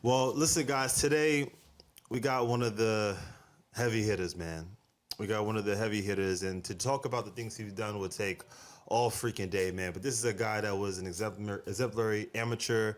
Well, listen, guys. Today we got one of the heavy hitters, man. We got one of the heavy hitters, and to talk about the things he's done would take all freaking day, man. But this is a guy that was an exemplary amateur,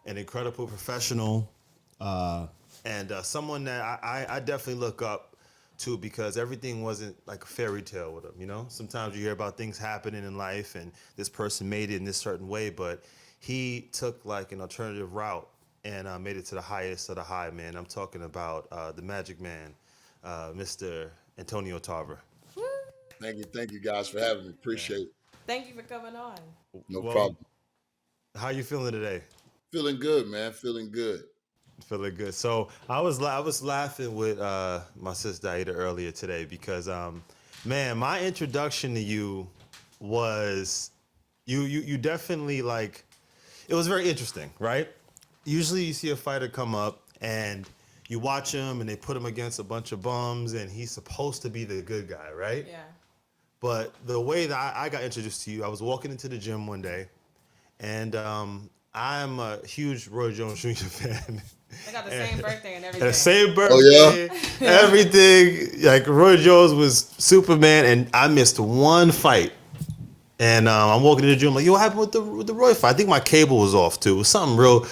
an incredible professional, uh, and someone that I definitely look up to because everything wasn't like a fairy tale with him. You know, sometimes you hear about things happening in life, and this person made it in this certain way, but he took like an alternative route and made it to the highest of the high, man. I'm talking about the Magic Man, Mr. Antonio Tarver. Woo! Thank you guys for having me. Yeah. Appreciate it. Thank you for coming on. No Well, problem. how you feeling today? Feeling good, man. Feeling good. Feeling good. So I was laughing with my sister Aida earlier today because man, my introduction to you was you definitely like it was very interesting, right? Usually you see a fighter come up and you watch him and they put him against a bunch of bums and he's supposed to be the good guy, right? Yeah. But the way that I got introduced to you, I was walking into the gym one day and I'm a huge Roy Jones Jr. fan. They got the And, same birthday and and the everything. same Oh yeah. birthday, everything. Like Roy Jones was Superman, and I missed one fight. And I'm walking to the gym like, yo, what happened with the Roy fight? I think my cable was off too. It was something real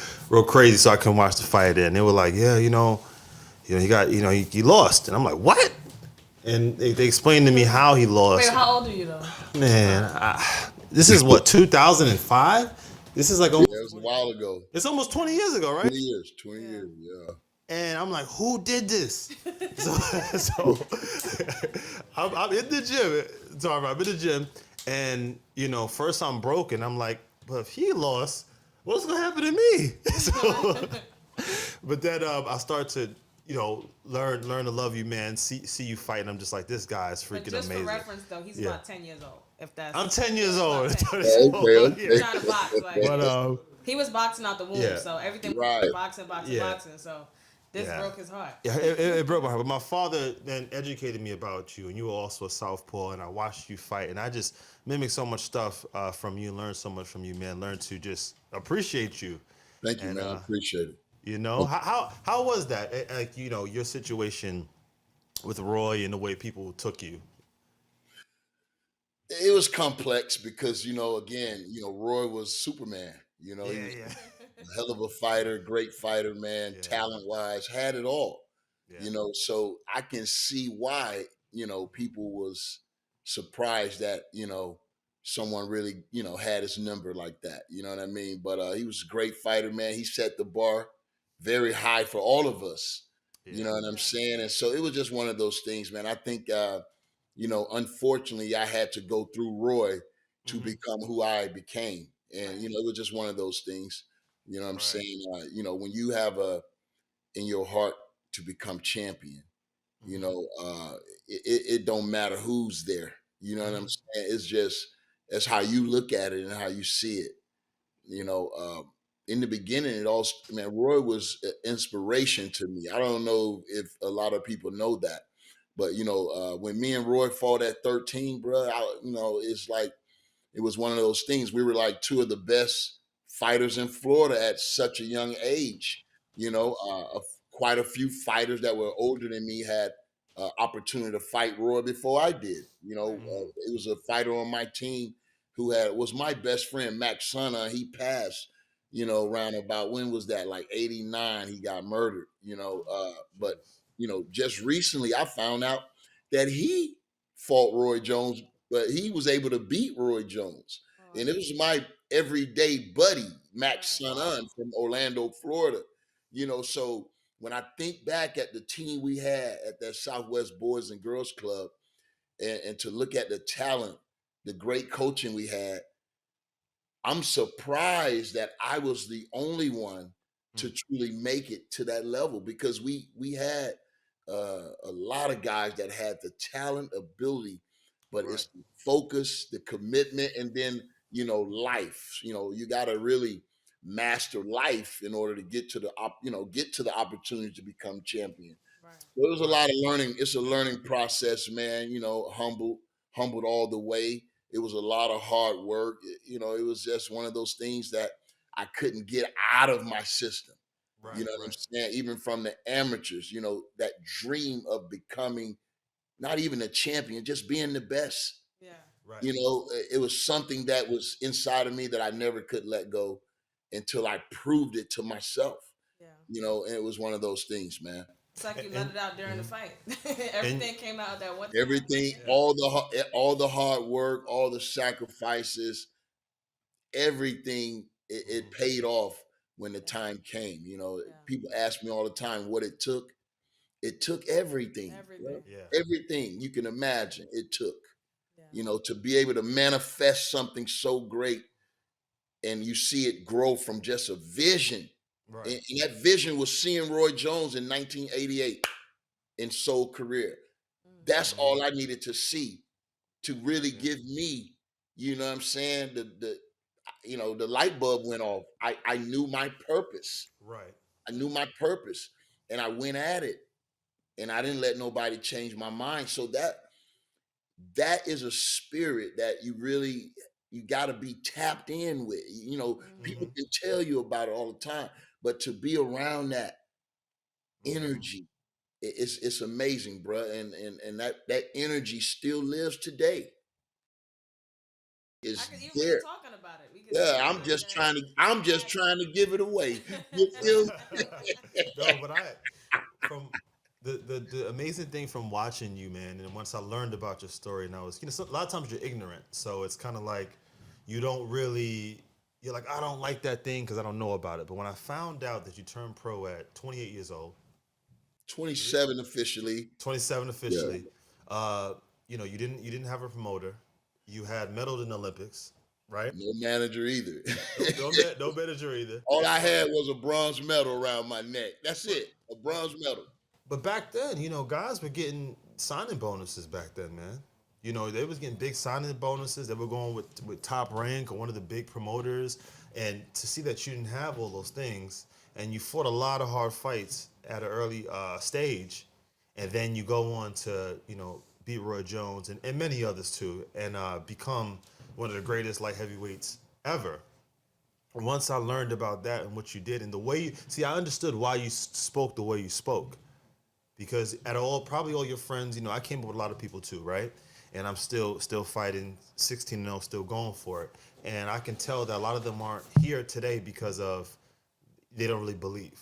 crazy, so I couldn't watch the fight. And they were like, yeah, he got, he lost. And I'm like, what? And they explained to me how he Wait, lost. how old are you though? Man, this is what 2005. This is like Yeah, almost it was a while ago. it's almost 20 years ago, right? 20 years. 20 Yeah. years. Yeah. And I'm like, who did this? So, so I'm in the gym. Sorry, I'm in the gym. And, first I'm broken. I'm like, but if he lost, what's going to happen to me? So, but then I start to, learn to love you, man. See you fight. And I'm just like, this guy is But freaking just for amazing. reference though, he's Yeah. about 10 years old. If that's I'm 10 years about old. 10. 20 years Oh, old. okay. He was Yeah. trying to box like But, he was boxing out the womb, yeah. so everything was Right. boxing, boxing, Yeah. boxing. So this Yeah. broke his heart. Yeah, it broke my heart. But my father then educated me about you, and you were also a southpaw, and I watched you fight, and I just mimicked so much stuff from you, learned so much from you, man. Learned to just appreciate you, Thank you, and man. I appreciate it. how was that? Like your situation with Roy and the way people took you. It was complex because, again, Roy was Superman. He Yeah, was yeah, a hell of a fighter, great fighter, man, yeah, talent wise, had it all. yeah. So I can see why, people was surprised that, someone really, had his number like that. You know what I mean? But he was a great fighter, man. He set the bar very high for all of us. You Yeah. know what I'm Yeah. saying? And so it was just one of those things, man. I think unfortunately I had to go through Roy to Hmm. become who I became. And, Right. it was just one of those things. You know what I'm Right. saying? When you have in your heart to become champion, you Hmm. know, it don't matter who's there. You know what I'm Hmm. saying? It's just that's how you look at it and how you see it. You know, in the beginning, man, Roy was an inspiration to me. I don't know if a lot of people know that, but when me and Roy fought at 13, bro, it's like it was one of those things. We were like two of the best fighters in Florida at such a young age. Quite a few fighters that were older than me had opportunity to fight Roy before I did. Right. Hmm. It was a fighter on my team who was my best friend, Max Sana. He passed. Around about when was that? Like '89, he got murdered. But Jeez. just recently I found out that he fought Roy Jones, but he was able to beat Roy Jones. Oh, And wow. it was my everyday buddy, Max Right. Sanan from Orlando, Florida. So when I think back at the team we had at that Southwest Boys and Girls Club, and to look at the talent, the great coaching we had, I'm surprised that I was the only one to Mm. truly make it to that level because we had a lot of guys that had the talent, ability, but Right. it's the focus, the commitment, and then life. You got to really master life in order to get to get to the opportunity to become champion. Right. So it was a Right. lot of learning. It's a learning process, man. Humbled all the way. It was a lot of hard work. It was just one of those things that I couldn't get out of my system. Right. You know what I'm Right. saying? Even from the amateurs, that dream of becoming not even a champion, just being the best. Yeah. Right. It was something that was inside of me that I never could let go until I proved it to myself. Yeah. And it was one of those things, man. It's like you let And it out during the mhm. fight. and Everything came out at that one time. Everything, yeah. all the hard work, all the sacrifices, everything, it Mhm. paid off when the Yeah. time came. Yeah. People ask me all the time what it took. It took everything, bro. Everything. Yeah. Everything you can imagine. It took, Yeah. to be able to manifest something so great, and you see it grow from just a vision. Right. And that vision was seeing Roy Jones in 1988 in Soul Career. Mm-hmm. That's Hmm. all I needed to see to really Yeah. give me, what I'm saying, the light bulb went off. I knew my purpose. Right. I knew my purpose, and I went at it, and I didn't let nobody change my mind. So that is a spirit that you got to be tapped in with. Mm-hmm. People Hmm. can tell you about it all the time, but to be around that Hmm. energy, it's amazing, bro. And that energy still lives today. I It's could, even when you're there. talking about it, we could Yeah, see I'm it. just trying to I'm just trying to give it away. You feel me? No, but from the amazing thing from watching you, man, and once I learned about your story, and I was, a lot of times you're ignorant, so it's kind of like you don't really. You're like, I don't like that thing because I don't know about it. But when I found out that you turned pro at 28 years old, 27 officially. 27 Yeah. officially, uh, you didn't have a promoter, you had medaled in the Olympics, right? No manager either. No manager either. All I Uh, had was a bronze medal around my neck. That's but it. A bronze medal. But back then, guys were getting signing bonuses back then, man. They was getting big signing bonuses. They were going with Top Rank or one of the big promoters. And to see that you didn't have all those things and you fought a lot of hard fights at an early stage, and then you go on to, beat Roy Jones and many others too, and become one of the greatest light heavyweights ever. Once I learned about that and what you did and the way you see, I understood why you spoke the way you spoke because at probably all your friends, I came up with a lot of people too, right? And I'm still fighting 16-0, still going for it. And I can tell that a lot of them aren't here today because of they don't really believe.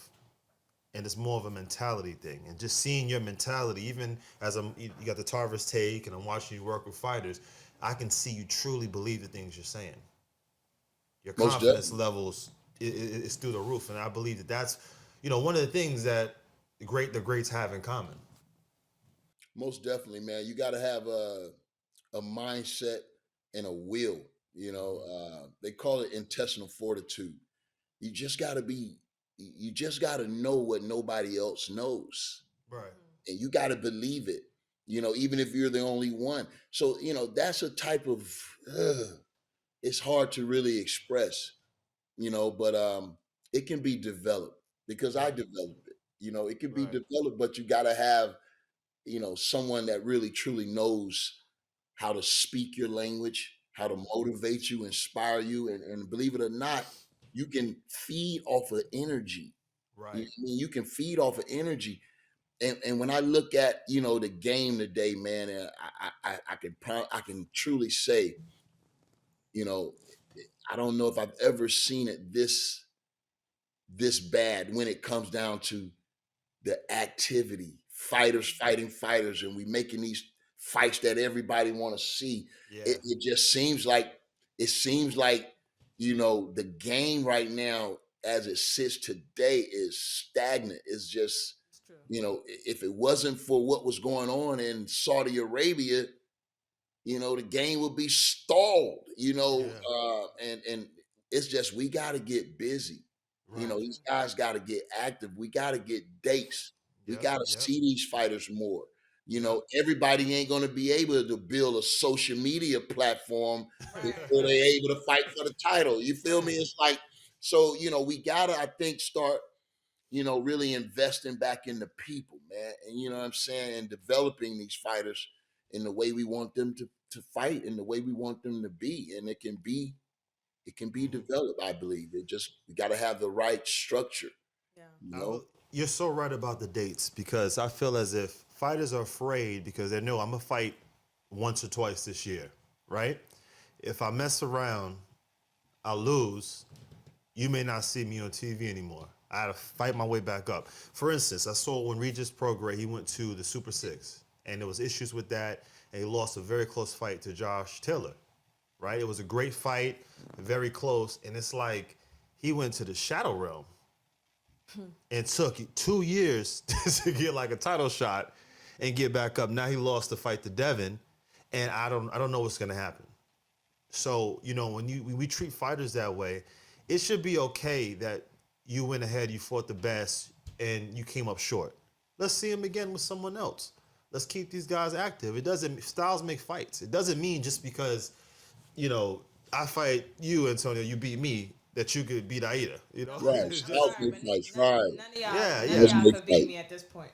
And it's more of a mentality thing. And just seeing your mentality, even as you got the Tarver's take and I'm watching you work with fighters, I can see you truly believe the things you're saying. Your Most confidence definitely. levels is through the roof, and I believe that that's one of the things that the greats have in common. Most definitely, man. You got to have a mindset and a will. Hmm. They call it intestinal fortitude. You just got to be. You just got to know what nobody else knows, Right. Mm-hmm. and you got to believe it. Even if you're the only one. So that's a type of. It's hard to really express. But it can be developed because I Right. developed it. It can be Right. developed, but you got to have someone that really truly knows how to speak your language, how to motivate you, inspire you, and believe it or not, you can feed off of energy. Right. You can feed off of energy. And when I look at the game today, man, and I can truly say, you know, I don't know if I've ever seen it this bad when it comes down to the activity, fighters fighting fighters, and we making these fights that everybody want to see. Yeah. It just seems like the game right now as it sits today is stagnant. It's just It's true. if it wasn't for what was going on in Saudi Arabia, the game would be stalled. Yeah. And it's just we got to get busy. Right. Got to. These guys got to get active. We got to get dates. We Yep. got to Yep. see these fighters more. Yep. Everybody ain't going to be able to build a social media platform Right. before Right. they're able to fight for the title. You feel me? Right. It's like, so, we got to, I think, start, really investing back in the people, man. And you know what I'm saying? And developing these fighters in the way we want them to fight and the way we want them to be. And it can be Hmm. developed, I believe. We got to have the right structure. Yeah. You know, You're so right about the dates because I feel as if fighters are afraid because they know I'm gonna fight once or twice this year, right? If I mess around, I lose. You may not see me on TV anymore. I had to fight my way back up. For instance, I saw when Regis Prograis, he went to the Super Six, and there was issues with that, and he lost a very close fight to Josh Taylor, right? It was a great fight, very close, and it's like he went to the Shadow Realm and took 2 years to get like a title shot and get back up. Now he lost the fight to Devin, and I don't know what's gonna happen. So when we treat fighters that way, it should be okay that you went ahead, you fought the best, and you came up short. Let's see him again with someone else. Let's keep these guys active. It doesn't styles make fights. It doesn't mean just because you know I fight you, Antonio, you beat me, that you could beat Aida. right? It's Styles just Right, make but fights, right? none of y'all, yeah, none of yeah. Styles y'all make could beat fights. me at this point.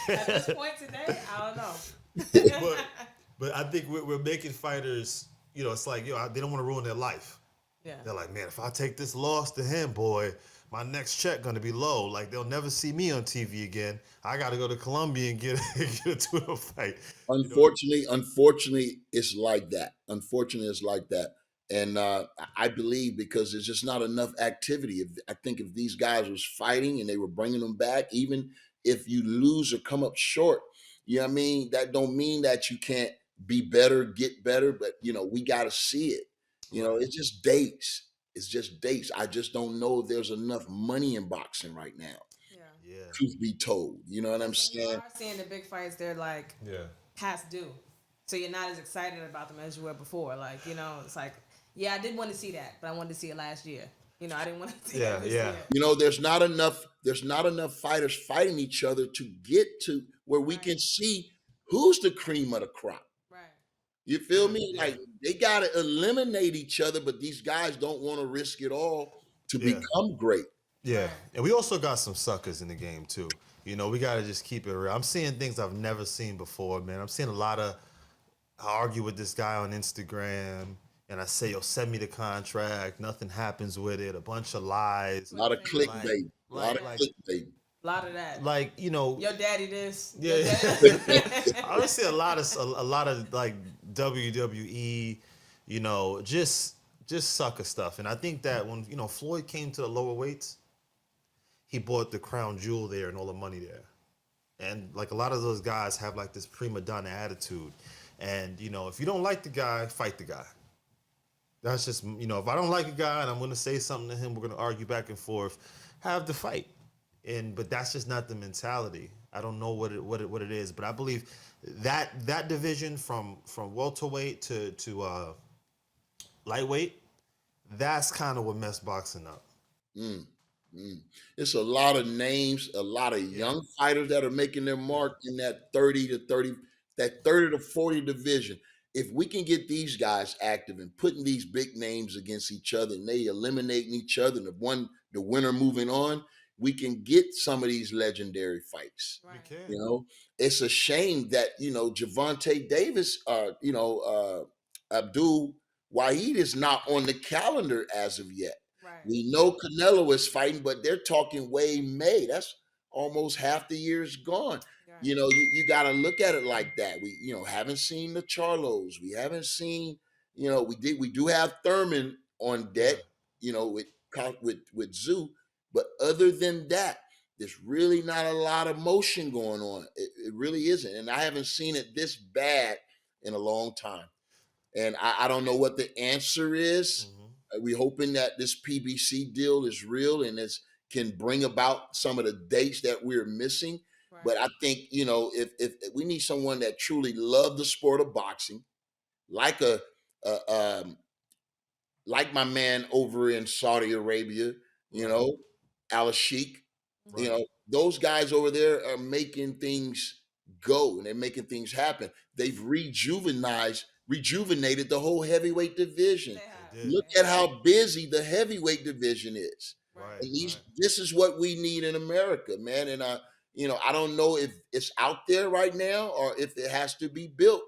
At this but point today, I don't know. but I think we're making fighters. It's like they don't want to ruin their life. Yeah. They're like, man, if I take this loss to him, boy, my next check gonna be low. Like they'll never see me on TV again. I got to go to Colombia and get a tuna fight. You know? Unfortunately, it's like that. Unfortunately, it's like that. And I believe because there's just not enough activity. I think if these guys was fighting and they were bringing them back, even if you lose or come up short, you know what I mean? That don't mean that you can't be better, get better, but we got to see it. Right. It's just dates. It's just dates. I just don't know if there's enough money in boxing right now. Yeah. Yeah. Truth be told, you know what I'm Because when you saying? are seeing the big fights, they're like Yeah. past due. So you're not as excited about them as you were before. Like, it's like, yeah, I did want to see that, but I wanted to see it last year. I didn't want to see Yeah. it this Yeah. year. There's not enough fighters fighting each other to get to where we Right. can see who's the cream of the crop. Right. You feel Yeah. me? Yeah. Like they gotta eliminate each other, but these guys don't want to risk it all to Yeah. become great. Yeah. Right. And we also got some suckers in the game too. We gotta just keep it real. I'm seeing things I've never seen before, man. I'm seeing a lot of I argue with this guy on Instagram and I say, yo, send me the contract. Nothing happens with it. A bunch of lies. A lot of Clickbait. Like, clickbait. A lot like, of Yeah. like, clickbait. A lot of that. like, Your daddy this. Your yeah. daddy. I would say a lot of like WWE, just sucker stuff. And I think that when Floyd came to the lower weights, he bought the crown jewel there and all the money there. And like a lot of those guys have like this prima donna attitude. And if you don't like the guy, fight the guy. That's just if I don't like a guy and I'm gonna say something to him, we're gonna argue back and forth, have the fight. But that's just not the mentality. I don't know what it is, but I believe that division from welterweight to lightweight, that's kind of what messed boxing up. Mm, mm. It's a lot of names, a lot of Yeah, young fighters that are making their yeah, mark in that 30 to 30, that 30 to 40 division. If we can get these guys active and putting these big names against each other and they eliminating each other and the winner moving on, we can get some of these legendary fights. we Right. can. It's a shame that Javante Davis, Abdul Wahid is not on the calendar as of yet. Right. We Yeah, know Canelo is fighting, but they're talking way May. That's almost half the year's gone. Right. You got to look at it like that. We haven't seen the Charlos. We haven't seen. We do have Thurman on deck. yeah. With Zoo, but other than that, there's really not a lot of motion going on. It really isn't, and I haven't seen it this bad in a long time. And I don't know what the answer is. Hmm. We hoping that this PBC deal is real and can bring about some of the dates that we're missing. Right. But I think if we need someone that truly loved the sport of boxing, like a like my man over in Saudi Arabia, you Right, know, Al Sheikh, Mhm. right. those guys over there are making things go and they're making things happen. They've rejuvenated the whole heavyweight division. They have. They did. Look They at have. how busy the heavyweight division is. Right. Right, And right. this is what we need in America, man. And I don't know if it's out there right now or if it has to be built,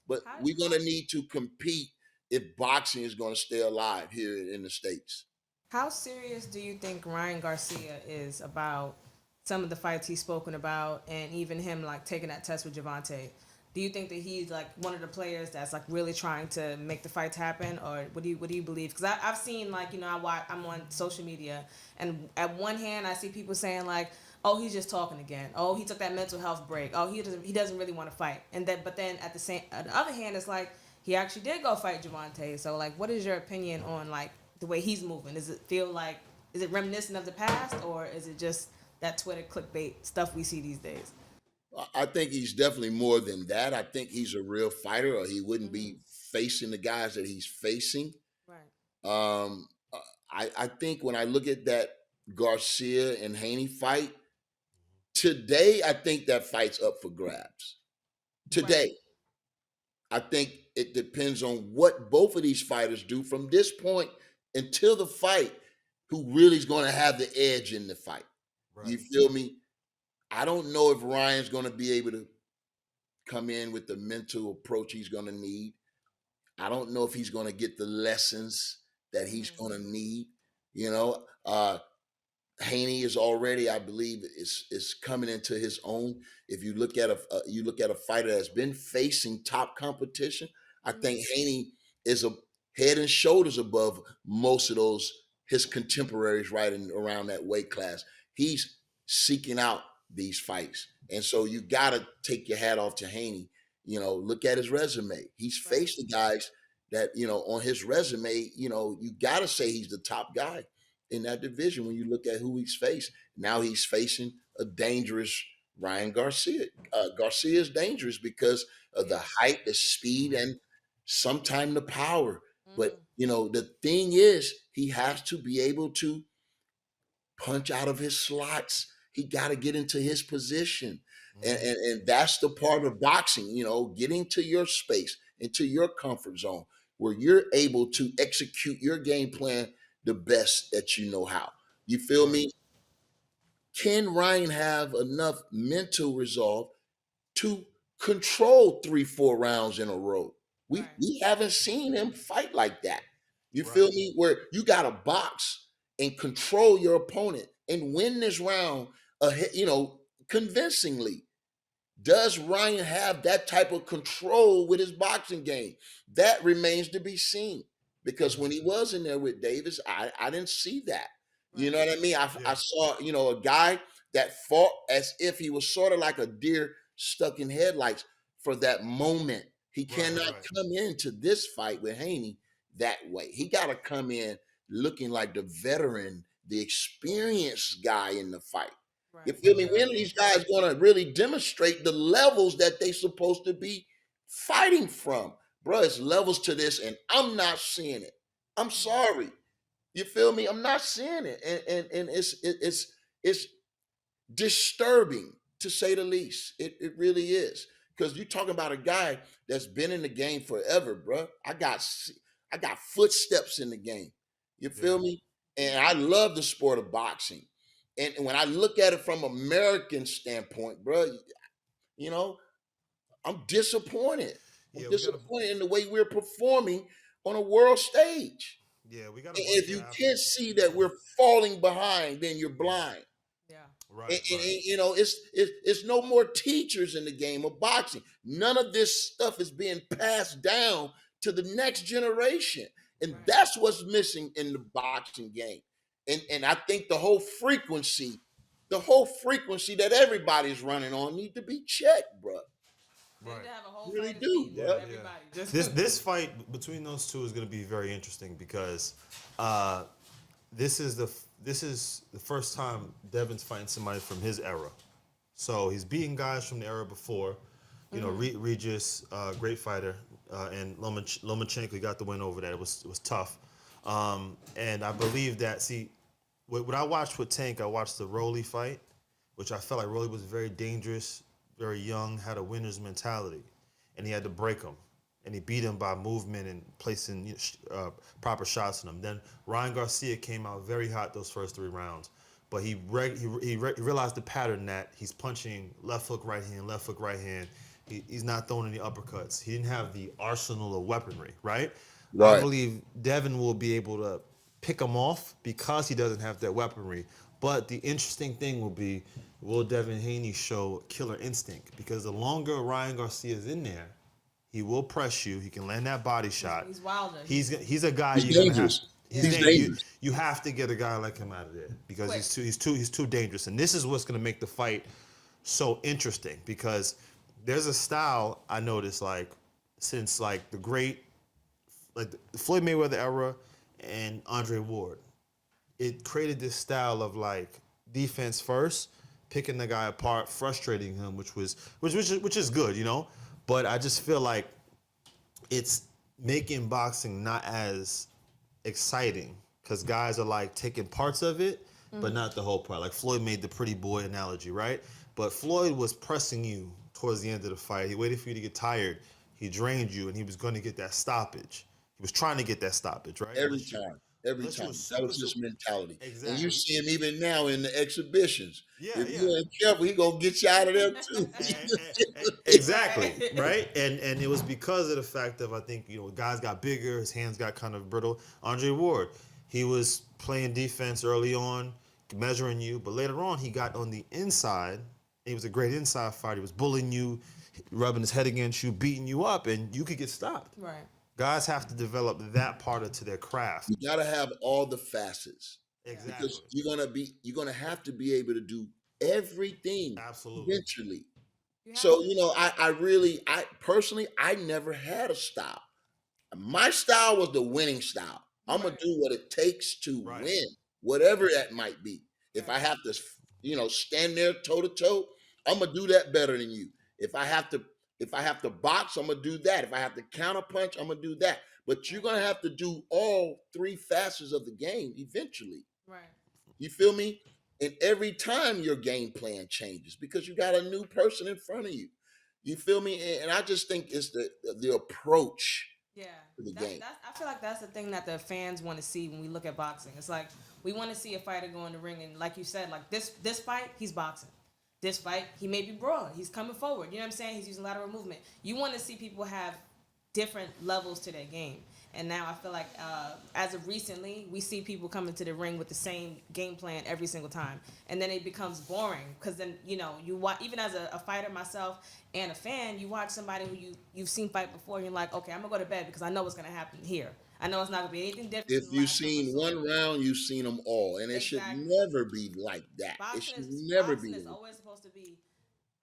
but How we're gonna need to compete if boxing is gonna stay alive here in the States. How serious do you think Ryan Garcia is about some of the fights he's spoken about, and even him like taking that test with Javante? Do you think that he's like one of the players that's like really trying to make the fights happen, or what do you believe? Because I've seen like I'm on social media, and at one hand I see people saying like, oh, he's just talking again. Oh, he took that mental health break. Oh, he doesn't really want to fight. And then but then at the other hand, it's like he actually did go fight Javante. So like, what is your opinion on like the way he's moving? Does it feel like, is it reminiscent of the past, or is it just that Twitter clickbait stuff we see these days? I think he's definitely more than that. I think he's a real fighter, or he wouldn't Mm-hmm. be facing the guys that he's facing. Right. Um, I think when I look at that Garcia and Haney fight today, I think that fight's up for grabs. Right. Today, I think it depends on what both of these fighters do from this point until the fight. Who really is going to have the edge in the fight? Right. You feel me? I don't know if Ryan's going to be able to come in with the mental approach he's going to need. I don't know if he's going to get the lessons that he's Mm-hmm. going to need. You know, Haney is already, I believe, is coming into his own. If you look at a fighter that's been facing top competition, I Mm-hmm. think Haney is a head and shoulders above most of those his contemporaries right in around that weight class. He's seeking out these fights, and so you got to take your hat off to Haney. You know, look at his resume. He's Right. faced the guys that on his resume. You got to say he's the top guy in that division when you look at who he's faced. Now he's facing a dangerous Ryan Garcia. Garcia is dangerous because of the Yes. height, the speed, Mm-hmm. and sometimes the power. But Mm-hmm. the thing is, he has to be able to punch out of his slots. He got to get into his position. And, Mm-hmm. and, and that's the part of boxing, getting to your space, into your comfort zone where you're able to execute your game plan the best that you know how. You feel Right. me? Can Ryan have enough mental resolve to control 3, 4 rounds in a row? We Right. we haven't seen him fight like that. You feel Right. me? Where you got to box and control your opponent and win this round, convincingly. Does Ryan have that type of control with his boxing game? That remains to be seen. Because Mm-hmm. when he was in there with Davis, I didn't see that. You know Right. what I mean? I Yeah. saw, a guy that fought as if he was sort of like a deer stuck in headlights for that moment. He Right. cannot Right. come into this fight with Haney that way. He got to come in looking like the veteran, the experienced guy in the fight. You Right. feel me? Mm-hmm. When are these guys going to really demonstrate the levels that they supposed to be fighting from? Bro, it's levels to this, and I'm not seeing it. I'm Mm-hmm. sorry. You feel me? I'm not seeing it, and it's disturbing to say the least. It really is because you're talking about a guy that's been in the game forever, bro. I got footsteps in the game. You Yeah. feel me? And I Mm-hmm. love the sport of boxing. And when I look at it from American standpoint, bro, you know, I'm disappointed. I'm Yeah. We got to. disappointed in the way we're performing on a world stage. Yeah. We got a And bunch if of you African. can't see that we're falling behind, then you're Yeah. blind. Yeah. Right. Right. It's no more teachers in the game of boxing. None of this stuff is being passed down to the next generation, and Right. that's what's missing in the boxing game. And I think the whole frequency that everybody's running on need to be checked, bro. They need Right. to have a whole Really fighters do, meeting Yeah, with bro. yeah. everybody. Just This fight between those two is going to be very interesting because uh, this is the first time Devin's fighting somebody from his era. So he's beating guys from the era before. Regis, great fighter, and Lomachenko got the win over that. It was tough, and I believe that. See, what I watched with Tank, I watched the Rolly fight, which I felt like Rolly was very dangerous, very young, had a winner's mentality, and he had to break him, and he beat him by movement and placing proper shots on him. Then Ryan Garcia came out very hot those first 3 rounds, but he realized the pattern that he's punching left hook, right hand, left hook, right hand. He's not throwing any uppercuts. He didn't have the arsenal of weaponry, right? I Right. believe Devin will be able to pick him off because he doesn't have that weaponry. But the interesting thing will be, will Devin Haney show killer instinct? Because the longer Ryan Garcia is in there, he will press you. He can land that body shot. He's wilder. He's a guy He's you're gonna have. dangerous. He's He's dangerous. dangerous. You have to get a guy like him out of there because Quick. he's too dangerous. And this is what's gonna make the fight so interesting because there's a style I noticed like since like the great like the Floyd Mayweather era and Andre Ward. It created this style of like defense first, picking the guy apart, frustrating him, which is good, you know. But I just feel like it's making boxing not as exciting because guys are like taking parts of it, but not the whole part. Like Floyd made the pretty boy analogy, right? But Floyd was pressing you towards the end of the fight. He waited for you to get tired. He drained you, and he was going to get that stoppage. He was trying to get that stoppage, right? Every time. Every unless you time. were That was super, his mentality. Exactly. And you see him even now in the exhibitions. Yeah, If yeah. you ain't careful, he gonna get you out of there too. Exactly, right? And it was because of the fact of I think guys got bigger, his hands got kind of brittle. Andre Ward, he was playing defense early on, measuring you, but later on he got on the inside. He was a great inside fighter. He was bullying you, rubbing his head against you, beating you up, and you could get stopped. Right. Guys have to develop that part to their craft. You gotta have all the facets. Exactly. Because you're gonna have to be able to do everything Absolutely. eventually. You have So, to. I personally, I never had a style. My style was the winning style. I'm gonna Right. do what it takes to Right. win, whatever that might be. If I Right. have to, stand there toe to toe, I'm gonna do that better than you. If I have to box, I'm gonna do that. If I have to counter punch, I'm gonna do that. But you're gonna have to do all three facets of the game eventually. Right. You feel me? And every time your game plan changes because you got a new person in front of you. You feel me? And I just think it's the approach Yeah. to the game. I feel like that's the thing that the fans want to see when we look at boxing. It's like we want to see a fighter go in the ring and, like you said, like this fight, he's boxing. This fight, he may be brawling. He's coming forward. You know what I'm saying? He's using lateral movement. You want to see people have different levels to their game. And now I feel like as of recently, we see people come into the ring with the same game plan every single time. And then it becomes boring because then, you watch, even as a fighter myself and a fan, you watch somebody who you've seen fight before and you're like, okay, I'm going to go to bed because I know what's going to happen here. I know it's not going to be anything different. If than the you've last time I seen saw one it. round, you've seen them all. And it should Exactly. never be like that. It Boxing should is, never boxing be is like always supposed to be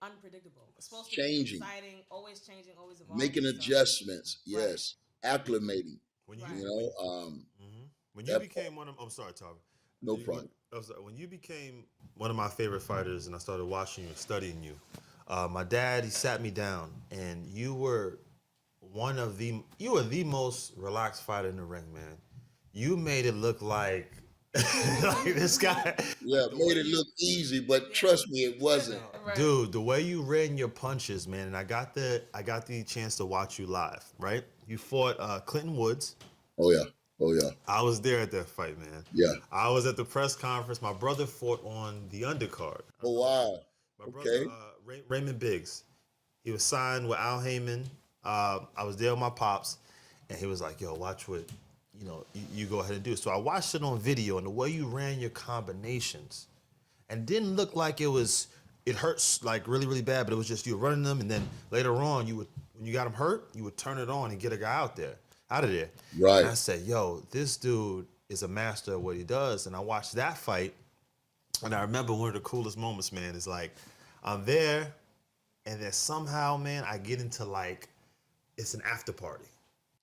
unpredictable. It's supposed to changing, be exciting, always changing, always evolving. making So, adjustments. Right. Yes. Acclimating. When you Right. when you that became one of I'm sorry, Tarver. No problem. I'm sorry. When you became one of my favorite fighters and I started watching you and studying you, my dad he sat me down and you were the most relaxed fighter in the ring, man. You made it look like like this guy. Yeah, the made way it you- look easy, but trust me, it wasn't. Right. Dude, the way you ran your punches, man, and I got the chance to watch you live, right? You fought Clinton Woods. Oh yeah. Oh yeah. I was there at that fight, man. Yeah. I was at the press conference. My brother fought on the undercard. Oh wow. My Okay. brother, Raymond Biggs, he was signed with Al Heyman. I was there with my pops, and he was like, "Yo, watch what you go ahead and do." So I watched it on video, and the way you ran your combinations, and it didn't look like it hurts like really really bad, but it was just you running them, and then later on when you got him hurt, you would turn it on and get a guy out of there. Right. And I said, "Yo, this dude is a master of what he does." And I watched that fight, and I remember one of the coolest moments, man, is like I'm there, and then somehow, man, I get into like it's an after party.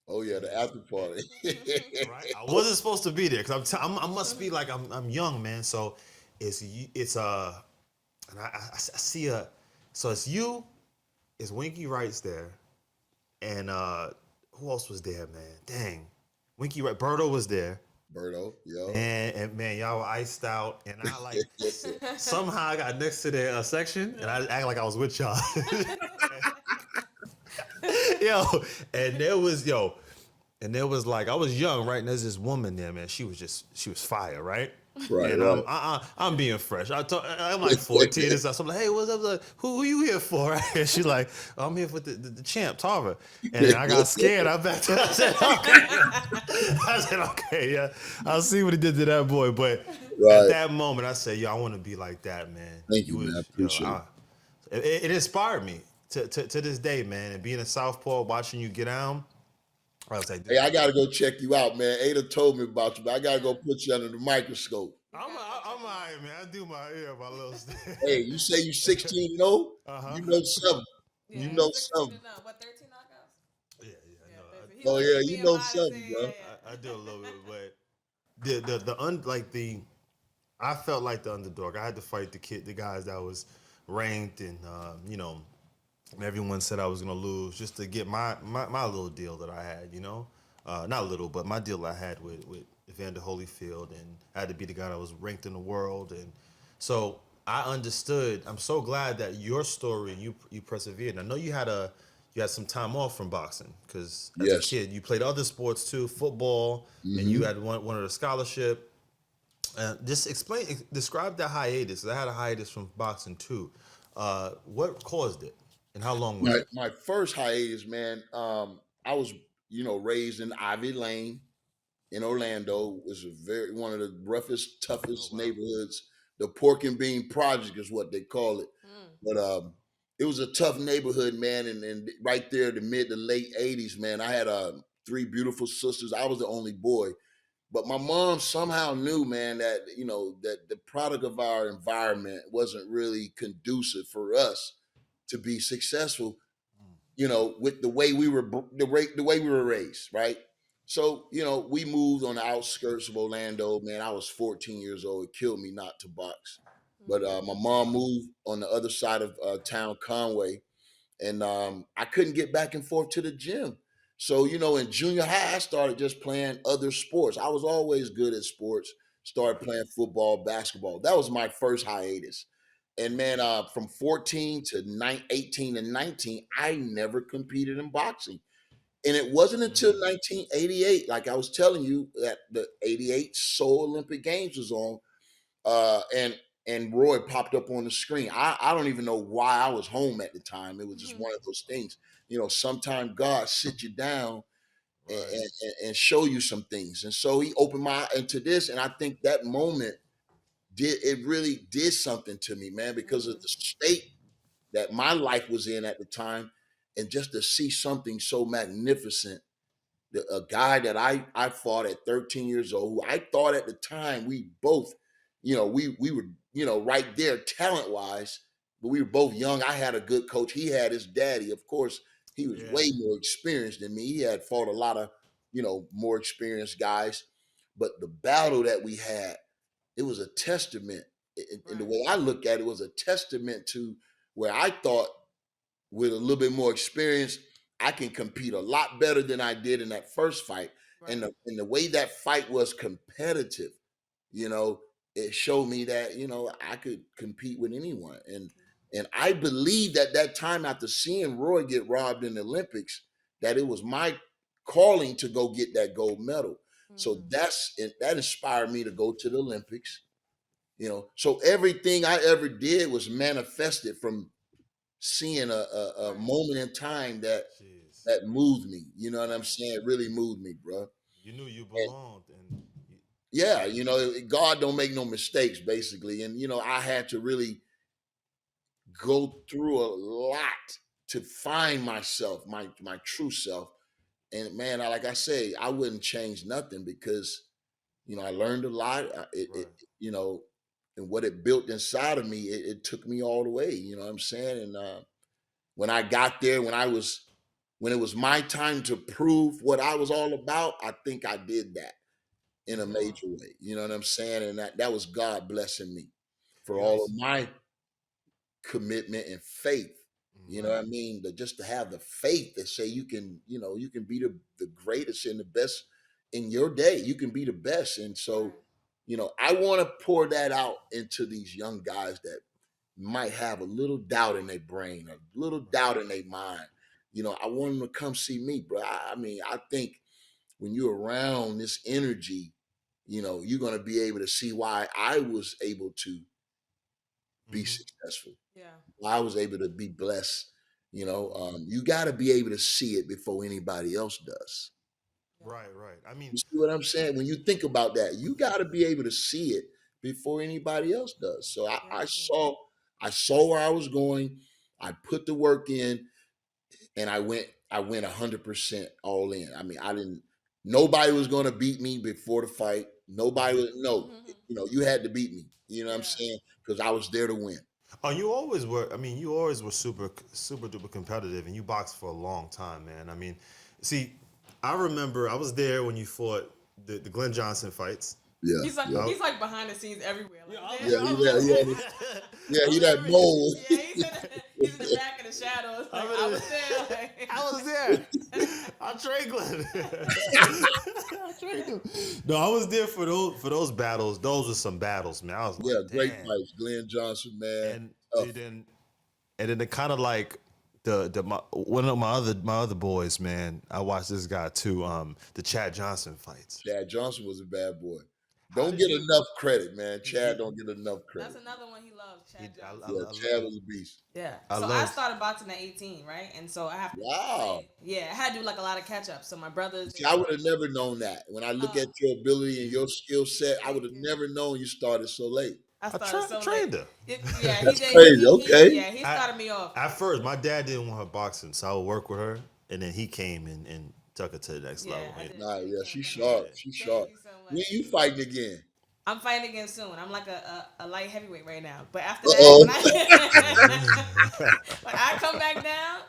Oh yeah, the after party. Right? I wasn't supposed to be there because I must be like I'm young, man. So it's and I see so it's you, it's Winky Wright's there, and who else was there, man? Dang, Winky Wright, Berto was there, Berto, yo. and man, y'all were iced out, and I like somehow I got next to the section, and I act like I was with y'all. yo, and there was like I was young, right? And there's this woman there, man. She was fire, right? Right, And right. I'm being fresh. I'm like 14 and stuff. So I'm like, hey, what's up? Like, who you here for? And she's like, oh, I'm here for the champ, Tarver. And I got scared. I backed up. I said, okay. I said, okay, yeah. I'll see what he did to that boy. But at Right. that moment, I said, yo, I want to be like that, man. Thank You you, man. I was, yo, appreciate it. it inspired me to this day, man. And being in Southpaw, watching you get down, I was like, Hey, this I dude. gotta go check you out, man. Ada told me about you, but I gotta Yeah, go put you under the microscope. you gotta go check I'm him all out. right, man. I do my ear, my little Hey, you say you 16 and 0? uh You huh. know something. You Yeah, know 16 something. and up. What, 13 knockouts? Yeah, yeah, I Yeah, know. 13. He Oh looked yeah, at you me and know Myers something, saying, bro. I do a little bit, but like the I felt like the underdog. I had to fight the guys that was ranked, and and everyone said I was gonna lose just to get my little deal that I had. Not little, but my deal I had with Evander Holyfield, and I had to be the guy that was ranked in the world, and so I understood. I'm so glad that your story you persevered. I know you had some time off from boxing because as a Yes. kid you played other sports too, football, and you Hmm. had one of the scholarship. Just describe that hiatus. I had a hiatus from boxing too. What caused it, and how long was My it? my first hiatus, man. I was, raised in Ivy Lane in Orlando. It was a very one of the roughest, Oh toughest wow. neighborhoods. The Pork and Bean Project is what they call it. Mm. But it was a tough neighborhood, man. And right there, the mid to late '80s, man. I had three beautiful sisters. I was the only boy. But my mom somehow knew, man, that that the product of our environment wasn't really conducive for us to be successful. With the way we were the way we were raised, right? So we moved on the outskirts of Orlando. Man, I was 14 years old. It killed me not to box, but Mm. my mom moved on the other side of town, Conway, and I couldn't get back and forth to the gym. So in junior high, I started just playing other sports. I was always good at sports. Started Right. playing football, basketball. That was my first hiatus. And man, from 14 to 18 and 19, I never competed in boxing. And it wasn't until Mm. 1988, like I was telling you, that the '88 Seoul Olympic Games was on, and Roy popped up on the screen. I don't even know why I was home at the time. It was just Mhm. one of those things. Sometimes God sit you down and, Right. and, and show you some things. And so he opened my eye into this. And I think that moment really did something to me, man, because of Mhm. the state that my life was in at the time. And just to see something so magnificent, a guy that I fought at 13 years old, who I thought at the time we both, we were, right there talent wise, but we were both young. I had a good coach. He had his daddy. Of course, he was way Yeah. more experienced than me. He had fought a lot of, more experienced guys. But the battle that we had, it was a testament. In the Right. way I look at it, was a testament to where I thought with a little bit more experience, I can compete a lot better than I did in that first fight. And Right. the way that fight was competitive, you know, it showed me that, I could compete with anyone. And I believed at that time, after seeing Roy get robbed in the Olympics, that it was my calling to go get that gold medal. So Mm. that inspired me to go to the Olympics. So everything I ever did was manifested from seeing a Right. moment in time that Jeez. that moved me. You know what I'm Right. saying? It really moved me, bro. You knew you And belonged, and yeah, yeah. God don't make no mistakes, basically. And I had to really go through a lot to find myself, my true self. And man, like I say, I wouldn't change nothing because I learned a lot. Right. And what it built inside of me, it took me all the way. You know what I'm saying? And when I got there, when it was my time to prove what I was all about, I think I did that in a Yeah. Wow. major way. You know what I'm saying? And that was God blessing me for You know. all of my commitment and faith. You know Mhm. what I Right. mean? Just to have the faith to say you can be the greatest and the best in your day. You can be the best. And so, Right. I want to pour that out into these young guys that might have a little doubt in their brain, a little doubt in their mind. I want them to come see me, bro. I mean, I think when you're around this energy, you're going to be able to see why I was able to be Hmm. successful. Yeah. Why I was able to be blessed. You got to be able to see it before anybody else does. Yeah. Right, right. I mean, You see what I'm saying? When you think about that, you got to be able to see it before anybody else does. So I, Very I true. saw, I saw where I was going. I put the work in, and I went 100% all in. I mean, I didn't. Nobody was going to beat me before the fight. Nobody was. No, you had to beat me. You know what I'm Yeah. saying? Because I was there to win. oh, you always were. I mean, you always were super duper competitive, and you boxed for a long time, man. I mean, see, I remember I was there when you fought the Glenn Johnson fights. Yeah, He's like yeah, he's like behind the scenes everywhere. Like, yeah. I He was, that, I yeah, was, yeah. I He was that every, mole. yeah, he's in the back of the shadows. I'm Like in I a, was there. Like. I was there. I trained Glenn. I trained him. No, I was there for those battles. Those were some battles, man. I was like, Yeah, great damn. fights. Glenn Johnson, man, And tough. then it kind of like one of my other boys, man. I watched this guy too. The Chad Johnson fights. Chad Johnson was a bad boy. How Don't did get you? enough credit, man. He Chad don't get enough That's credit. another one he loves, he Chad I, Johnson. Yeah, I, I Chad love was a beast. Yeah. I So I love started boxing at 18, right? And so I have to Wow. train. Yeah, I had to do like a lot of catch up. So my brothers, See, they I would started. have never known that. When I look Uh, at your ability and you. your skill set, I would thank have you. never known you started so late. I I started so late. trained her. Yeah, he That's did. crazy. Okay. Yeah, he I, started me off. at first, my dad didn't want her boxing, so I would work with her, and then he came and took her to the next Yeah, level. I And, did a Nah, training yeah, camp she's for him. sharp. yeah. She's Thank sharp. you so When much. you fighting again? I'm fighting again soon. I'm like a light heavyweight right now. But after that, Uh-oh. when I when I come back down,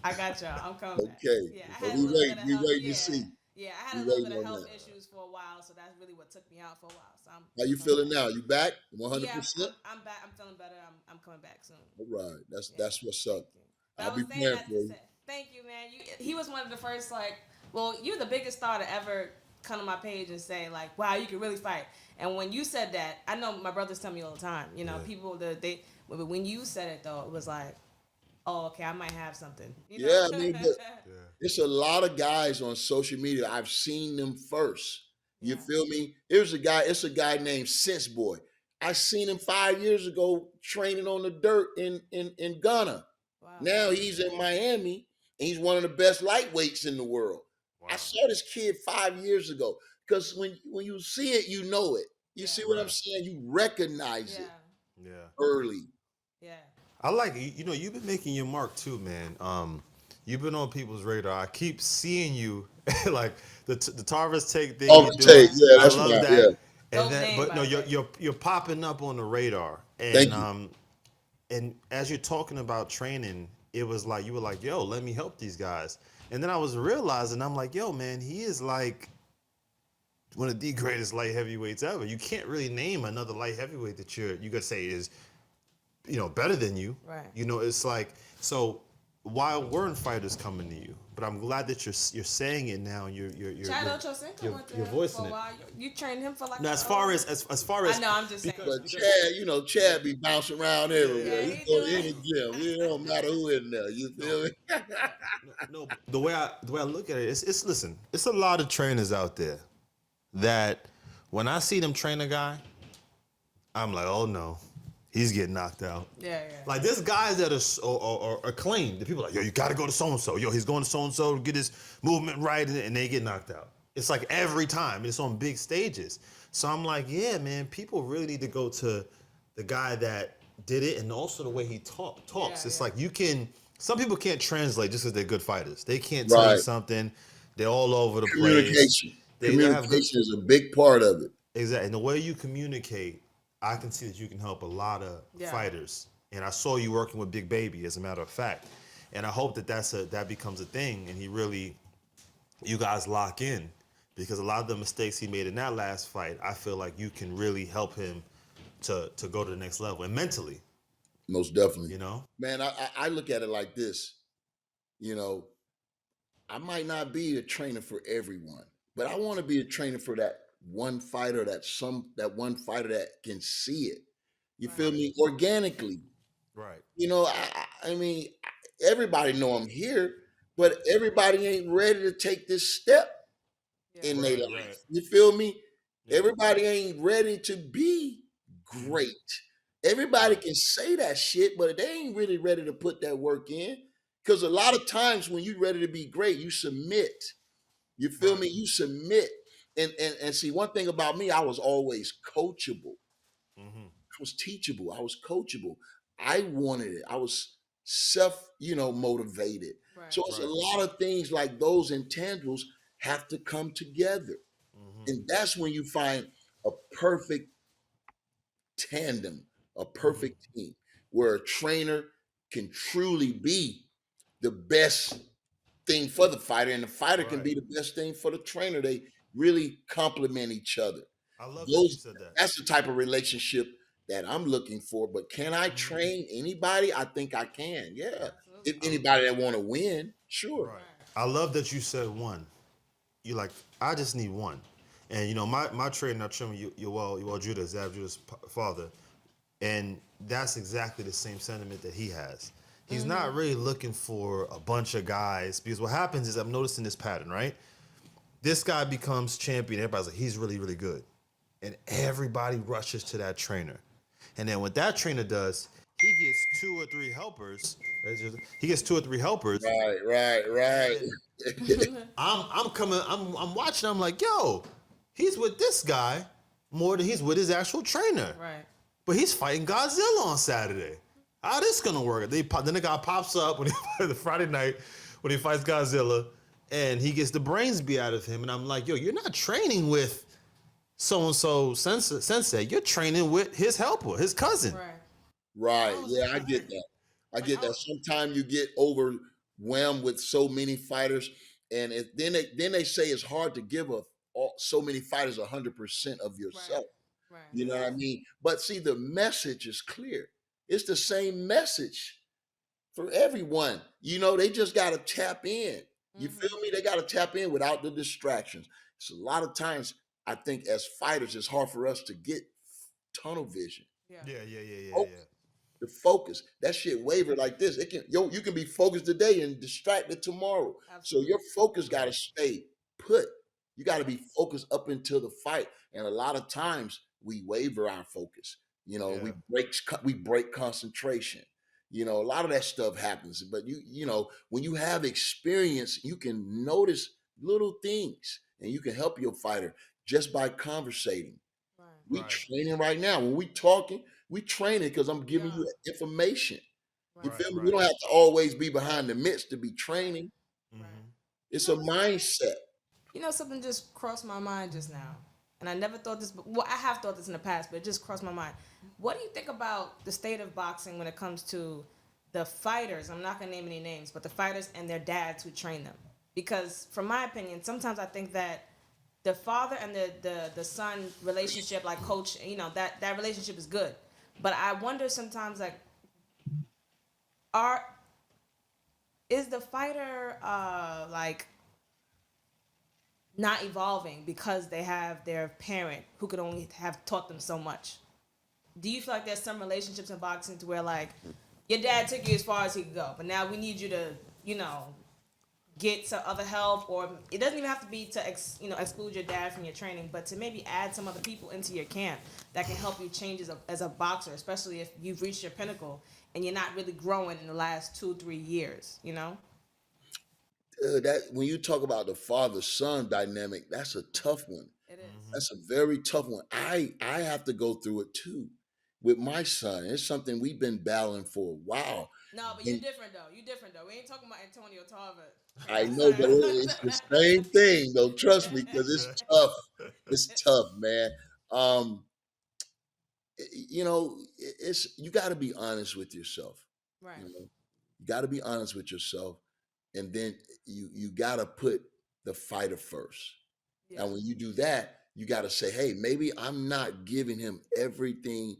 I got y'all. I'm coming back. Okay. Yeah, I So had a we little bit wait. of We health. waiting to Yeah, see. yeah, I We had a little bit waiting of on health that. issues for a while, so that's really what took me out for a while. So How I'm you coming feeling back. now? You back? 100%? Yeah, I'm back. I'm feeling better. I'm coming back soon. All right. That's Yeah, that's what's up. thank you. But I'll I be was saying praying that for to you. say thank you, man. He was one of the first like, well, you're the biggest star to ever come to my page and say like, wow, you can really fight. And when you said that, I know my brothers tell me all the time. You know, Yeah. people that they but when you said it though, it was like, oh, okay, I might have something. You know. Yeah, I mean, but Yeah. it's a lot of guys on social media. I've seen them first. You Yeah. feel me? There's a guy, it's a guy named Sense Boy. I seen him 5 years ago training on the dirt in Ghana. Wow. Now he's in Miami and he's one of the best lightweights in the world. I Wow. saw this kid 5 years ago. Because when you see it, you know it. You Yeah. see what I'm Right. saying? You recognize it Yeah. Yeah. early. Yeah. I like you know you've been making your mark too, man. You've been on people's radar. I keep seeing you like the Tarver's take thing you're doing. Overtake. Yeah. Yeah, I that's love right. Yeah. that. And Dope then, name, but by no, the way. you're popping up on the radar, Thank you. and as you're talking about training, it was like you were like, "Yo, let me help these guys." And then I was realizing, I'm like, "Yo, man, he is like one of the greatest light heavyweights ever. You can't really name another light heavyweight that you could say is better than you. Right. It's like so. Why weren't fighters coming to you? But I'm glad that you're saying it now. And Chad Ochocinco went to you're him voicing for a it. while. You trained him for like Now, as far as I know, I'm just saying. But because Chad be bouncing around everywhere. Yeah, He he go do to any it. gym. It don't matter who in there. You no, feel me? no, the way I look at it, it's listen, it's a lot of trainers out there that when I see them train a guy, I'm like, oh no, he's getting knocked out. Yeah, yeah. Like there's guys that are acclaimed. The people are like, yo, you got to go to so and so. Yo, he's going to so and so to get his movement right, and they get knocked out. It's like every time. It's on big stages. So I'm like, yeah, man, people really need to go to the guy that did it, and also the way he talks. Yeah, It's yeah. like you can. Some people can't translate just because they're good fighters. They can't tell you Right. something. They're all over the place. Communication. They have good. Communication is a big part of it. Exactly. And the way you communicate, I can see that you can help a lot of Yeah. fighters. And I saw you working with Big Baby, as a matter of fact. And I hope that becomes a thing, and you guys lock in, because a lot of the mistakes he made in that last fight, I feel like you can really help him to go to the next level and mentally, Most definitely. you know. Man, I look at it like this. You know, I might not be a trainer for everyone, but I want to be a trainer for that one fighter that one fighter that can see it. You feel Right. me? Organically. Right. I mean, everybody know I'm here, but everybody ain't ready to take this step Yeah. in their Right. Right. life. You feel me? Yeah. Everybody ain't ready to be great. Everybody Right. can say that shit, but they ain't really ready to put that work in. Because a lot of times when you're ready to be great, you submit. You feel Right. me? You submit. And see, one thing about me, I was always coachable. Mm-hmm. I was teachable. I was coachable. I wanted it. I was motivated. Right. So it's a Right. lot of things like those intangibles have to come together. Mm-hmm. And that's when you find a perfect tandem, a Mm-hmm. perfect team where a trainer can truly be the best thing for the fighter and the fighter can Right. be the best thing for the trainer. They really complement each other. I love that you Those said that. That's the type of relationship that I'm looking for. But can I Mm-hmm. train anybody? I think I can. Yeah. If Absolutely. anybody that want to win, sure. Right. Right. I love that you said one. You like, I just need one. And you know, my trainer, I train you Judah, Zab Judah's father, and that's exactly the same sentiment that he has. He's not really looking for a bunch of guys because what happens is I'm noticing this pattern, right? This guy becomes champion. Everybody's like, he's really, really good. And everybody rushes to that trainer. And then what that trainer does, he gets two or three helpers. He gets two or three helpers. Right, right, right. And I'm watching, I'm like, yo, he's with this guy more than he's with his actual trainer. Right. But he's fighting Godzilla on Saturday. How this gonna work? Then the guy pops up when the Friday night when he fights Godzilla, and he gets the brains beat out of him. And I'm like, yo, you're not training with so and so sensei. You're training with his helper, his cousin. Right. Right. I was Yeah, I like, get that. I like get I, that. Sometimes you get overwhelmed with so many fighters, and then they say it's hard to give so many fighters 100% of Right. yourself. Right. You know what I mean? But see, the message is clear. It's the same message for everyone. They just got to tap in. You feel me? They got to tap in without the distractions. So a lot of times, I think as fighters, it's hard for us to get tunnel vision. Yeah. yeah. The focus. That shit waver like this. You can be focused today and distracted tomorrow. So Absolutely. your focus got to Right. stay put. You got to Yes. be focused up until the fight. And a lot of times we waver our focus. Yeah. We break concentration. A lot of that stuff happens. But when you have experience, you can notice little things and you can help your fighter just by conversating. Right. We Right. training right now. When we talking, we training because I'm giving Yeah. you information. You Right. Right. feel me? We Right. don't have to always be behind the midst to be Right. training. Right. Mm-hmm. You It's know a what's funny? mindset. Something just crossed my mind just now, and I never thought this. Well, I have thought this in the past, but it just crossed my mind. What do you think about the state of boxing when it comes to the fighters? I'm not gonna name any names, but the fighters and their dads who train them. Because, from my opinion, sometimes I think that the father and the son relationship, like coach, that relationship is good. But I wonder sometimes, like, are is the fighter like not evolving because they have their parent who could only have taught them so much? Do you feel like there's some relationships in boxing to where, like, your dad took you as far as he could go, but now we need you to, get some other help, or it doesn't even have to be to exclude your dad from your training, but to maybe add some other people into your camp that can help you change as a boxer, especially if you've reached your pinnacle and you're not really growing in the last 2-3 years, That when you talk about the father son dynamic, that's a tough one. It is. Mm-hmm. That's a very tough one. I have to go through it too with my son. It's something we've been battling for a while. No, but you're And different though. You're different though. We ain't talking about Antonio Tarver. I'm I just know, but it's the same thing, though. Trust me, because it's saying. tough. It's tough, man. Um, it's you got to be honest with yourself. Right. You got to be honest with yourself, and then you got to put the fighter first. Yeah. And when you do that, you got to say, hey, maybe I'm not giving him everything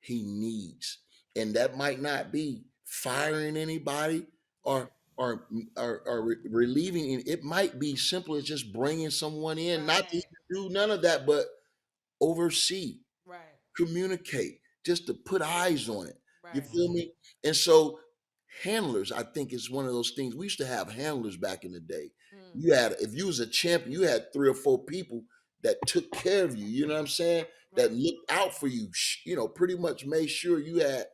he needs, and that might not be firing anybody Right. or relieving. It might be simple as just bringing someone in, not to Right. do none of that, but oversee, Right. communicate, just to put eyes on it. You Right. feel Mm-hmm. me? And so handlers, I think, is one of those things. We used to have handlers back in the day. Mm. You had, if you was a champion, you had 3 or 4 people that took care of you. You know what I'm saying? That looked out for you. You know, pretty much made sure you had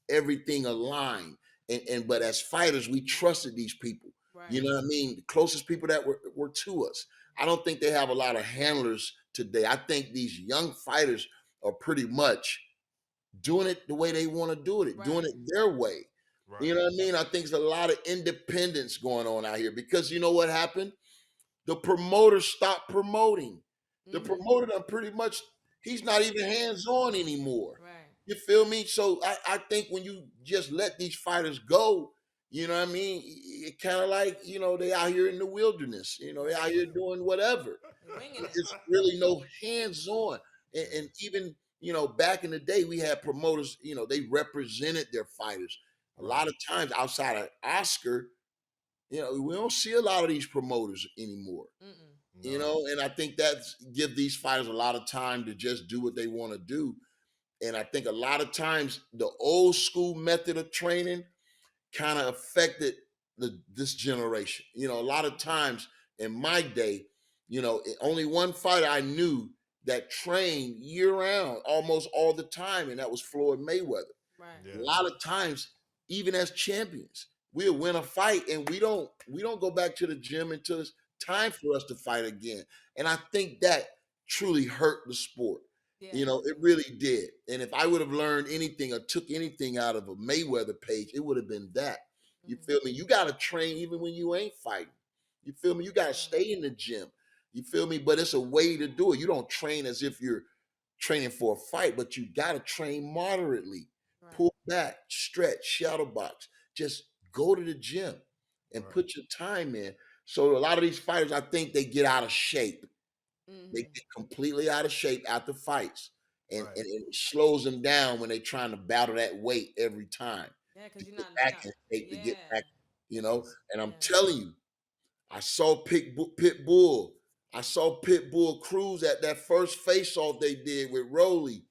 everything aligned. And but as fighters, we trusted these people. Right. You know what I mean? The closest people that were to us. I don't think they have a lot of handlers today. I think these young fighters are pretty much doing it the way they want to do it, doing it their way. Right. You know what I mean? I think there's a lot of independence going on out here because you know what happened? The promoter stopped promoting. The promoter done pretty much, he's not even hands-on anymore. Right. You feel me? So I think when you just let these fighters go, you know what I mean? It kind of like, you know, they out here in the wilderness, you know, they out here doing whatever. Winging it. It's really no hands-on. And even, you know, back in the day, we had promoters, you know, they represented their fighters. A lot of times outside of Oscar, you know, we don't see a lot of these promoters anymore. Mm-mm. You know, and I think that's give these fighters a lot of time to just do what they want to do. And I think a lot of times the old school method of training kind of affected this generation. You know, a lot of times in my day, you know, only one fighter I knew that trained year round almost all the time, and that was Floyd Mayweather. Right. Yeah. A lot of times, even as champions, we'll win a fight and we don't go back to the gym until it's time for us to fight again. And I think that truly hurt the sport. Yeah. You know, it really did. And if I would have learned anything or took anything out of a Mayweather page, it would have been that. You feel me? You got to train even when you ain't fighting. You feel me? You got to stay in the gym. You feel me? But it's a way to do it. You don't train as if you're training for a fight, but you got to train moderately. Right. Pull back, stretch, shadow box. Just go to the gym and put your time in. So a lot of these fighters, I think they get out of shape. They get completely out of shape after fights. And it slows them down when they're trying to battle that weight every time. Yeah, To because you're get not back in shape, to yeah. get back, you know. And I'm telling you, I saw Pitbull. I saw Pitbull cruise at that first face-off they did with Rolly.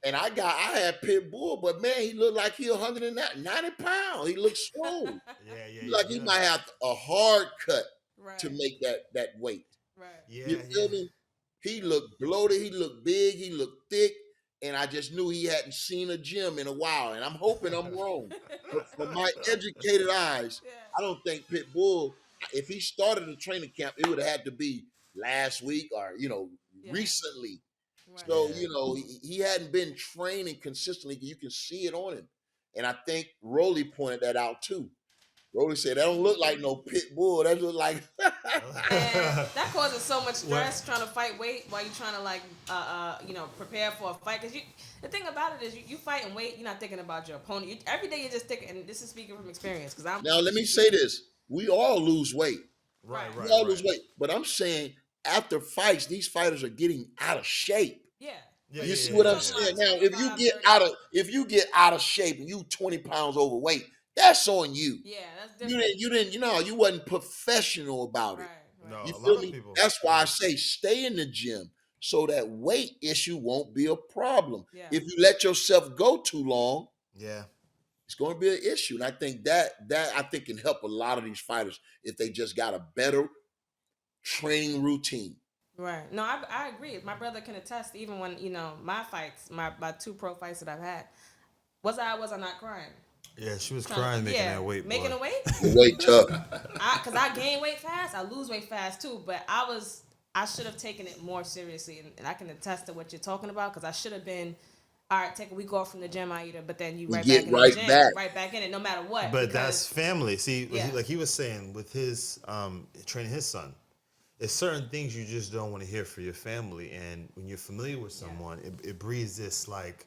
And I had Pitbull, but man, he looked like he 190 pounds. He looked swole. Like he might have a hard cut to make that weight. Right. You feel me? He looked bloated, he looked big, he looked thick, and I just knew he hadn't seen a gym in a while. And I'm hoping I'm wrong. But from my educated eyes, I don't think Pitbull, if he started a training camp, it would have had to be last week or, you know, recently. Right. So, you know, he hadn't been training consistently. You can see it on him. And I think Rolly pointed that out too. Rolly said, that don't look like no pit bull. That look like And that causes so much stress trying to fight weight while you're trying to like you know, prepare for a fight. Because the thing about it is you fight and weight, you're not thinking about your opponent. Every day you're just thinking, and this is speaking from experience. Because Now let me say this. We all lose weight. Right. We all lose weight. But I'm saying after fights, these fighters are getting out of shape. Yeah. You see what I'm saying? Now, if you get out of shape and you 20 pounds overweight, that's on you. Yeah, that's different. You wasn't professional about it. No, You a feel lot me? of people. That's why I say stay in the gym so that weight issue won't be a problem. Yeah. If you let yourself go too long, Yeah. it's going to be an issue. And I think that I think can help a lot of these fighters if they just got a better training routine. Right. No, I agree. My brother can attest. Even when, you know, my fights, my 2 pro fights that I've had, was I not crying? Yeah, she was crying making that weight. Making boy. a weight. The weight tough. Because I gain weight fast, I lose weight fast too. But I should have taken it more seriously, and I can attest to what you're talking about. Because I should have been, all right, take a week off from the gym, Aida, but then you right back in the gym, right back in it, no matter what. But that's family. See, Yeah. like he was saying with his training his son, there's certain things you just don't want to hear for your family, and when you're familiar with someone, it breeds this like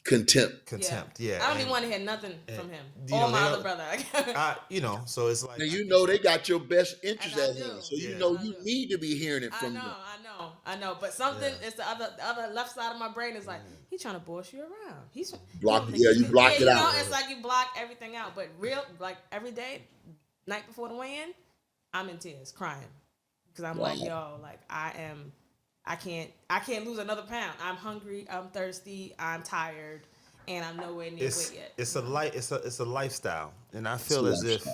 contempt. Yeah. I don't even want to hear nothing from him you or know, my they other brother. you know, so it's like Now you know they got your best interest And I at do. hand, so you Yeah. know you need to be hearing it from them. I know. But something is the other left side of my brain is like, he's trying to boss you around. He's Block. Yeah, you block it you out. know, it's like you block everything out. But like every day, night before the weigh-in, I'm in tears, crying, because I'm like, yo, like I can't lose another pound. I'm hungry. I'm thirsty. I'm tired. And I'm nowhere near weight yet. It's a lifestyle, and I feel as if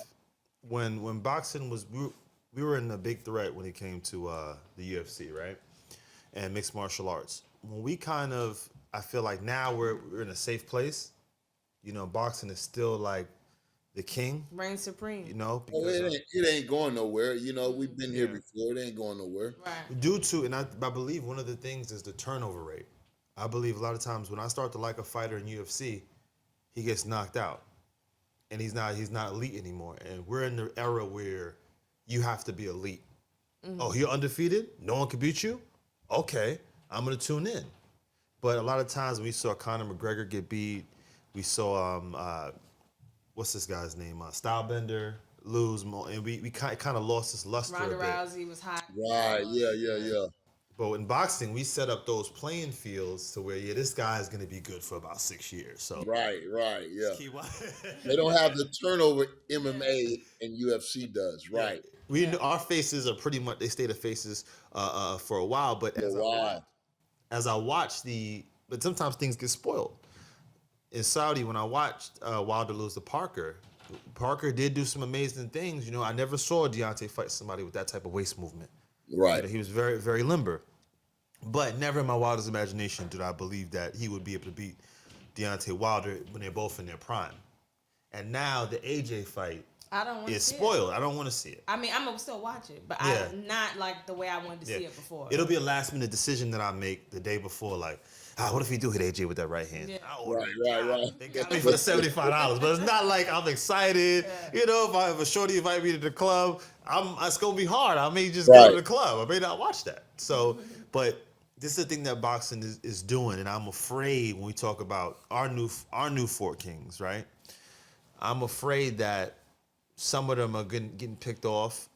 when boxing was we were in a big threat when it came to the UFC, right? and mixed martial arts. When we kind of, I feel like now we're in a safe place. You know, boxing is still like the king. Reign You supreme. know, Oh, because it ain't going nowhere. You know, we've been here yeah, before. It ain't going nowhere. Right. due to, and I believe one of the things is the turnover rate. I believe a lot of times when I start to like a fighter in UFC, he gets knocked out, and he's not elite anymore. And we're in the era where you have to be elite. Oh, you're undefeated. No one can beat you. Okay, I'm gonna tune in. But a lot of times we saw Conor McGregor get beat. We saw what's this guy's name? Stylebender lose, and we kind of lost his luster a Ronda bit. Rousey was hot. Right. Yeah. Yeah. Yeah. Yeah. But in boxing, we set up those playing fields to where this guy is going to be good for about 6 years. So Right. Right. just Yeah. keep watching. They don't have the turnover Yeah. MMA and UFC does. Yeah, Right. we Yeah. our faces are pretty much they stay the faces for a while. But For a while. as I watch but sometimes things get spoiled. In Saudi, when I watched Wilder lose to Parker, Parker did do some amazing things. You know, I never saw Deontay fight somebody with that type of waist movement. You Right. know, he was very, very limber. But never in my wildest imagination did I believe that he would be able to beat Deontay Wilder when they're both in their prime. And now the AJ fight I don't want to is see it. spoiled. I don't want to see it. I mean, I'm gonna still watch it, but Yeah. I not like the way I wanted to Yeah. see it before. It'll be a last minute decision that I make the day before, like, what if he do hit AJ with that right hand? Yeah. I order Right. it. Right. God, Right. they got me for the $75, but it's not like I'm excited. Yeah. You know, if a shorty invite me to the club, it's gonna be hard. I may just go Right. to the club. I may not watch that. So, but this is the thing that boxing is doing, and I'm afraid when we talk about our new Four Kings, right? I'm afraid that some of them are getting picked off,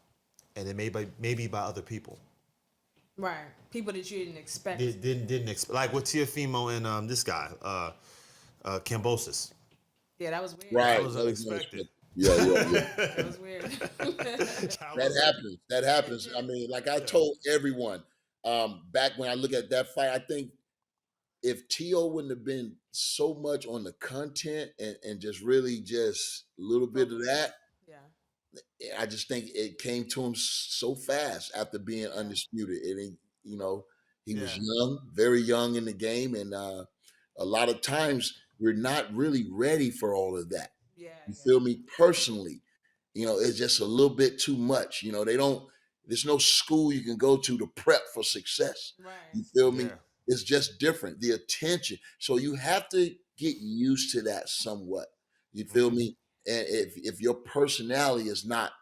and it maybe by other people. Right. People that you didn't expect. Didn't expect, like with Tiafimo and this guy, Cambosis. Yeah, that was weird. Right. That was That was unexpected. unexpected. Yeah. Yeah. Yeah. That was weird. That That was- happens. That happens. I mean, like I told everyone, back when I look at that fight, I think if T.O. wouldn't have been so much on the content and just really just a little bit of that, Yeah. I just think it came to him so fast after being undisputed. And you know, he was Yeah. young, very young in the game, and a lot of times we're not really ready for all of that. Yeah. You Yeah. feel me? Personally, it's just a little bit too much. They don't. There's no school you can go to prep for success. Right. You feel me? Yeah. It's just different. The attention. So you have to get used to that somewhat. You feel Mhm. me? And if your personality is not,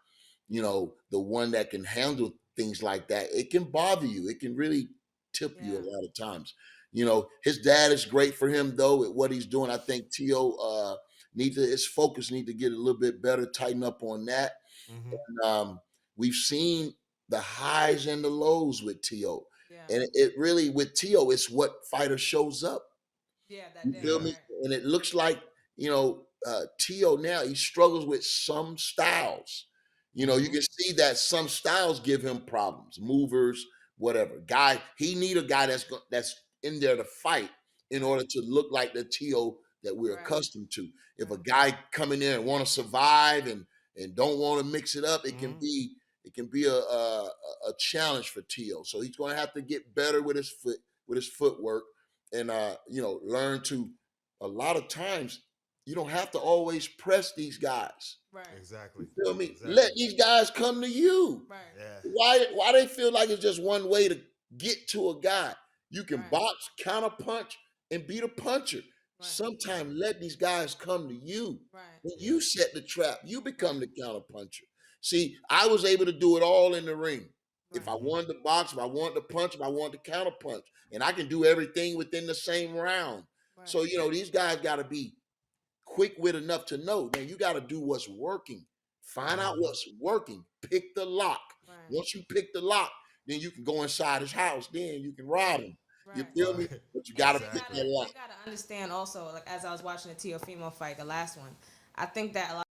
the one that can handle things like that, it can bother you. It can really tip you a Yeah. lot of times. His dad is great for him though at what he's doing. I think T.O. His focus need to get a little bit better, tighten up on that. Mhm. Um, we've seen the highs and the lows with T.O. Yeah. And it really with T.O. it's what fighter shows up. Yeah. That You day. feel Yeah. me? Right. And it looks like, T.O. now, he struggles with some styles. You Mhm. can see that some styles give him problems, movers, whatever. Guy, he need a guy that's in there to fight in order to look like the T.O. that we're Right. accustomed to. If a Right. guy come in there and want to survive and don't want to mix it up, Mhm. it can be a challenge for T.O. So he's going to have to get better with his footwork, and learn to, a lot of times you don't have to always press these guys. Right. Exactly. You feel me? Let Exactly. these guys come to you. Right. Yeah. Why they feel like it's just one way to get to a guy? You can Right. box, counter punch, and beat a puncher. Right. Sometimes let these guys come to you. Right. When Yeah. you set the trap, you become the Right. counter puncher. See, I was able to do it all in the ring. If I Right. Mhm. wanted to box, if I wanted to punch, if I wanted to counter punch, and I can do everything within the same round. Right. So these guys got to be quick wit enough to know, man, you got to do what's working. Find out Mhm. what's working. Pick the lock. Right. Once you pick the lock, then you can go inside his house. Then you can rob him. You Right. feel me? Right. But you got And to they pick gotta that they lock. gotta understand also, like as I was watching the Teofimo fight, the last one, I think that a lot